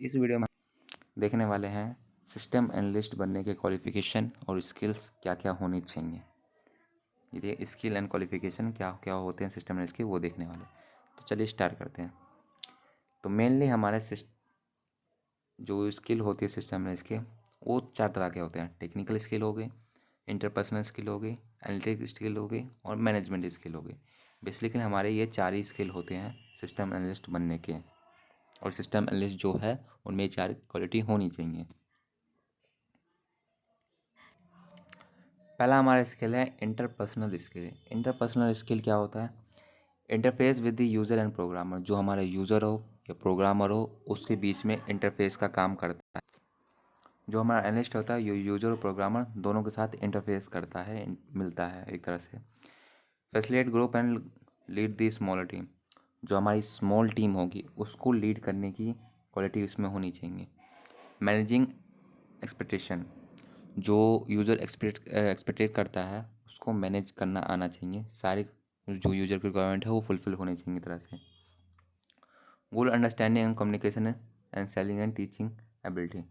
इस वीडियो में देखने वाले हैं सिस्टम एनालिस्ट बनने के क्वालिफ़िकेशन और स्किल्स क्या क्या होनी चाहिए। ये स्किल एंड क्वालिफ़िकेशन क्या क्या होते हैं सिस्टम एनालिस्ट के, वो देखने वाले। तो चलिए स्टार्ट करते हैं। तो मेनली हमारे जो स्किल होती है सिस्टम एनालिस्ट के, वो 4 तरह के होते हैं। टेक्निकल स्किल हो गए, इंटरपर्सनल स्किल हो गई, एनालिटिक स्किल हो गई और मैनेजमेंट स्किल हो गई। बेसिकली हमारे ये 4 ही स्किल होते हैं सिस्टम एनालिस्ट बनने के। और सिस्टम एनालिस्ट जो है उनमें 4 क्वालिटी होनी चाहिए। पहला हमारा स्किल है इंटरपर्सनल स्किल। इंटरपर्सनल स्किल क्या होता है? Interface with the user and programmer. जो हमारा यूज़र हो या प्रोग्रामर हो उसके बीच में इंटरफेस का काम करता है। जो हमारा एनालिस्ट होता है ये यूज़र और प्रोग्रामर दोनों के साथ इंटरफेस करता है, मिलता है एक तरह से। Facilitate group and lead the smaller team. जो हमारी स्मॉल टीम होगी उसको लीड करने की क्वालिटी इसमें होनी चाहिए। Managing expectation. जो यूज़र एक्सपेक्टेड करता है उसको मैनेज करना आना चाहिए। सारे जो यूज़र की रिक्वायरमेंट है वो फुलफिल होनी चाहिए तरह से। Good understanding and communication and selling and teaching ability.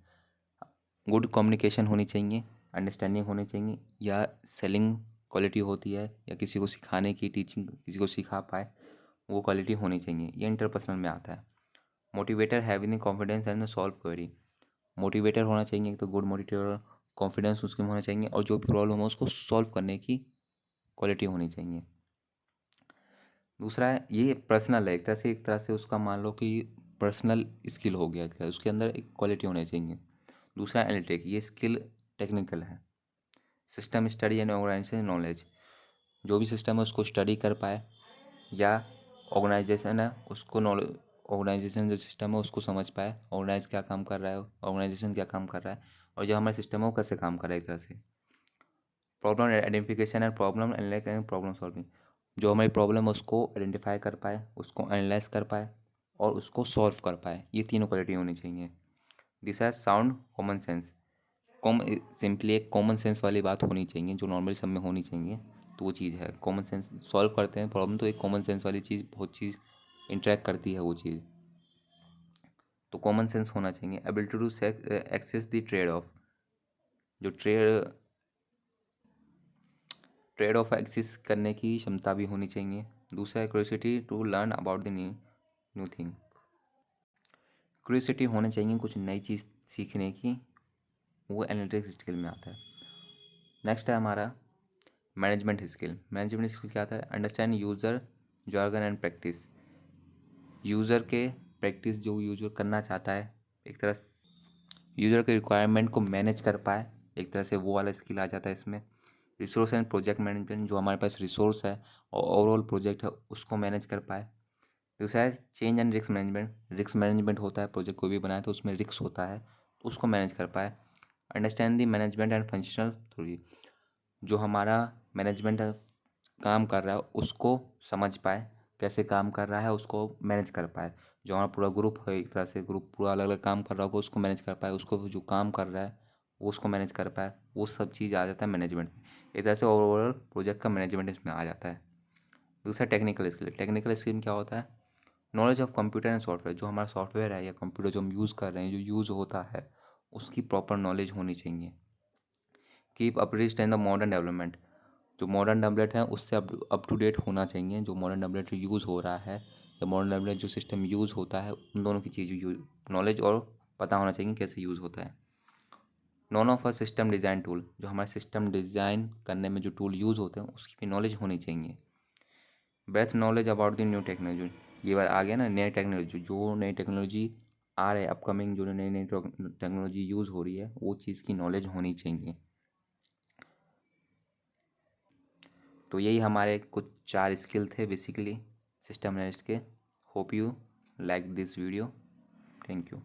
Good communication होनी चाहिए, अंडरस्टैंडिंग होनी चाहिए, या सेलिंग क्वालिटी होती है, या किसी को सिखाने की, टीचिंग किसी को सिखा पाए, वो क्वालिटी होनी चाहिए। ये इंटरपर्सनल में आता है। Motivator having confidence and solve query. Motivator होना चाहिए, तो गुड मोटिवेटर, कॉन्फिडेंस उसके में होना चाहिए और जो प्रॉब्लम है उसको सॉल्व करने की क्वालिटी होनी चाहिए। दूसरा है, ये पर्सनल है एक तरह से उसका मान लो कि पर्सनल स्किल हो गया, एक तरह उसके अंदर एक क्वालिटी होनी चाहिए। दूसरा एनालिटिक, ये स्किल टेक्निकल है। System study and organisation knowledge. जो भी सिस्टम है उसको स्टडी कर पाए, या ऑर्गेनाइजेशन है उसको नॉलेज, ऑर्गेनाइजेशन जो सिस्टम है उसको समझ पाए, ऑर्गेनाइज क्या काम कर रहा है, ऑर्गेनाइजेशन क्या काम कर रहा है, और जो हमारा सिस्टम है वो कैसे काम कर रहा है एक तरह से। Problem identification and problem analyse problem solving. जो हमारी प्रॉब्लम है उसको आइडेंटिफाई कर पाए, उसको एनालाइज कर पाए और उसको सॉल्व कर पाए। ये तीनों क्वालिटी होनी चाहिए। दिस है साउंड कॉमन सेंस। सिंपली एक कॉमन सेंस वाली बात होनी चाहिए जो नॉर्मली सब में होनी चाहिए। तो वो चीज़ है कॉमन सेंस। सॉल्व करते हैं प्रॉब्लम तो एक कॉमन सेंस वाली चीज़ बहुत चीज़ इंटरेक्ट करती है वो चीज़। तो कॉमन सेंस होना चाहिए। Ability to access the trade off. जो ट्रेड ऑफ एक्सेस करने की क्षमता भी होनी चाहिए। दूसरा है curiosity to learn about the new new thing. Curiosity होनी चाहिए कुछ नई चीज़ सीखने की, वो एनालिटिक्स स्किल में आता है। नेक्स्ट है हमारा मैनेजमेंट स्किल। मैनेजमेंट स्किल क्या आता है? Understand user jargon and practice. User के प्रैक्टिस जो यूज़र करना चाहता है, एक तरह यूज़र के रिक्वायरमेंट को मैनेज कर पाए, एक तरह से वो वाला स्किल आ जाता है इसमें। Resource and project management. जो हमारे पास रिसोर्स है और ओवरऑल प्रोजेक्ट है उसको मैनेज कर पाए। दूसरा है change and risk management. Risk management होता है, प्रोजेक्ट कोई भी बनाए तो उसमें रिस्क होता है तो उसको मैनेज कर पाए। Understand the management and functional theory. जो हमारा मैनेजमेंट काम कर रहा है उसको समझ पाए, कैसे काम कर रहा है उसको मैनेज कर पाए। जो हमारा पूरा ग्रुप है, एक तरह से ग्रुप पूरा अलग अलग काम कर रहा होगा उसको मैनेज कर पाए, उसको जो काम कर रहा है वो उसको मैनेज कर पाए, वो सब चीज़ आ जाता है मैनेजमेंट में। एक तरह से ओवरऑल प्रोजेक्ट का मैनेजमेंट इसमें आ जाता है। दूसरा टेक्निकल स्किल। टेक्निकल स्किल में क्या होता है? Knowledge of computer and software. जो हमारा सॉफ्टवेयर है या कंप्यूटर जो हम यूज़ कर रहे हैं, जो यूज़ होता है उसकी प्रॉपर नॉलेज होनी चाहिए। Keep updated in the modern development. जो मॉडर्न टैबलेट है उससे अप टू डेट होना चाहिए। जो मॉडर्न टैबलेट यूज़ हो रहा है या मॉडर्न टैबलेट जो सिस्टम यूज़ होता है, उन दोनों की चीज़ नॉलेज और पता होना चाहिए कैसे यूज़ होता है। None of a system design tool. जो हमारे सिस्टम डिज़ाइन करने में जो टूल यूज़ होते हैं उसकी भी नॉलेज होनी चाहिए। Breadth knowledge about the new technology. ये बार आ गया ना, नई टेक्नोलॉजी, जो नई टेक्नोलॉजी आ रहे अपकमिंग, जो नई नई टेक्नोलॉजी यूज़ हो रही है वो चीज़ की नॉलेज होनी चाहिए। तो यही हमारे कुछ 4 स्किल थे बेसिकली सिस्टम एनालिस्ट के। Hope you like this video. Thank you.